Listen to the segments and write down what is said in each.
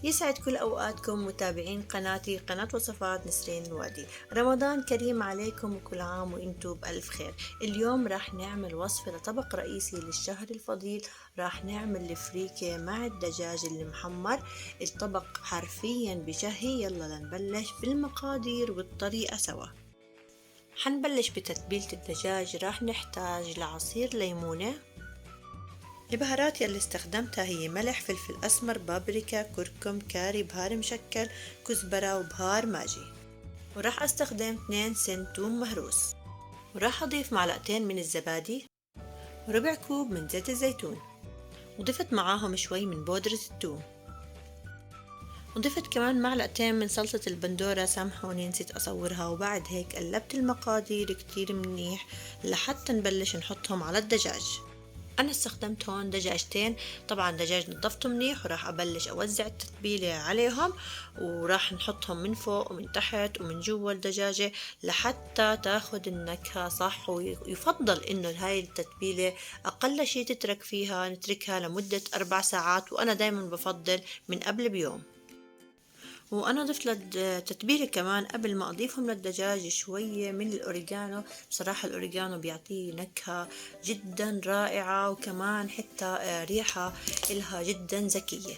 يسعد كل أوقاتكم متابعين قناتي قناة وصفات نسرين الوادي. رمضان كريم عليكم وكل عام وانتم بألف خير. اليوم راح نعمل وصفة لطبق رئيسي للشهر الفضيل. راح نعمل الفريكة مع الدجاج المحمر. الطبق حرفيا بشهي. يلا لنبلش بالمقادير والطريقة سوا. حنبلش بتتبيلة الدجاج. راح نحتاج لعصير ليمونة. البهارات يلي استخدمتها هي ملح، فلفل أسمر، بابريكا، كركم، كاري، بهار مشكل، كزبرة وبهار ماجي. وراح أستخدم 2 سن توم مهروس. وراح أضيف معلقتين من الزبادي وربع كوب من زيت الزيتون. وضفت معاهم شوي من بودرة الثوم. وضفت كمان معلقتين من صلصة البندورة، سامحوني نسيت أصورها. وبعد هيك قلبت المقادير كتير منيح لحتى نبلش نحطهم على الدجاج. أنا استخدمت هون دجاجتين، طبعا دجاج نظفته منيح، وراح أبلش أوزع التتبيلة عليهم. وراح نحطهم من فوق ومن تحت ومن جوا الدجاجة لحتى تاخد النكهة صح. ويفضل إنه هاي التتبيلة أقل شي تترك فيها، نتركها لمدة 4 ساعات، وأنا دايما بفضل من قبل بيوم. وانا ضفت للتتبيله كمان قبل ما اضيفهم للدجاج شويه من الاوريجانو. بصراحه الاوريجانو بيعطيه نكهه جدا رائعه، وكمان حتى ريحه إلها جدا ذكيه.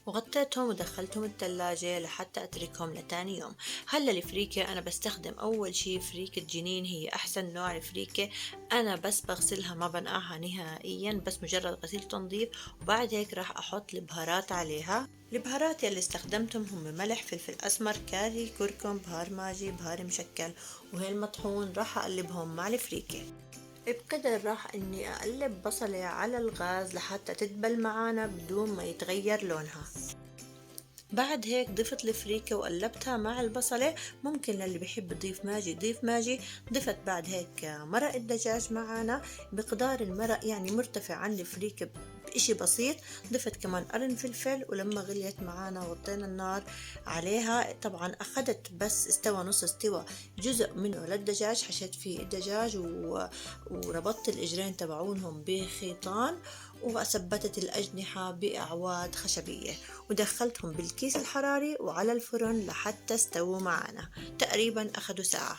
وغطيتهم ودخلتهم الثلاجة لحتى أتركهم لتاني يوم. هلا الفريكة أنا بستخدم أول شي فريكة جنين، هي أحسن نوع الفريكة. أنا بس بغسلها ما بنقعها نهائيا، بس مجرد غسيل تنظيف. وبعد هيك راح أحط البهارات عليها. البهارات يلي استخدمتهم هم ملح، فلفل أسمر، كاري، كركم، بهار ماجي، بهار مشكل، وهي المطحون. راح أقلبهم مع الفريكة. بقدر راح اني اقلب بصلة على الغاز لحتى تدبل معانا بدون ما يتغير لونها. بعد هيك ضفت الفريكة وقلبتها مع البصلة. ممكن للي بيحب يضيف ماجي يضيف ماجي. ضفت بعد هيك مرق الدجاج معانا. مقدار المرق يعني مرتفع عن الفريكة بإشي بسيط. ضفت كمان قرن فلفل، ولما غليت معانا وطينا النار عليها. طبعا أخدت بس استوى نص استوى جزء منه للدجاج. حشيت فيه الدجاج وربطت الإجرين تبعونهم بخيطان، وثبتت الأجنحة بأعواد خشبية. ودخلتهم بالكيس الحراري وعلى الفرن لحتى استووا معنا. تقريبا أخدوا ساعة.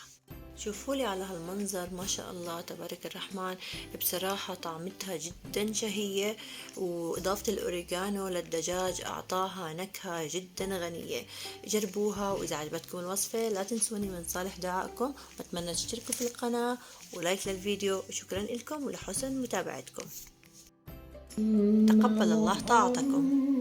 شوفولي على هالمنظر، ما شاء الله تبارك الرحمن. بصراحة طعمتها جدا شهية، وإضافة الأوريجانو للدجاج أعطاها نكهة جدا غنية. جربوها، وإذا عجبتكم الوصفة لا تنسوني من صالح دعائكم. بتمنى تشتركوا في القناة ولايك للفيديو، وشكرا لكم ولحسن متابعتكم. تقبل الله طاعتكم.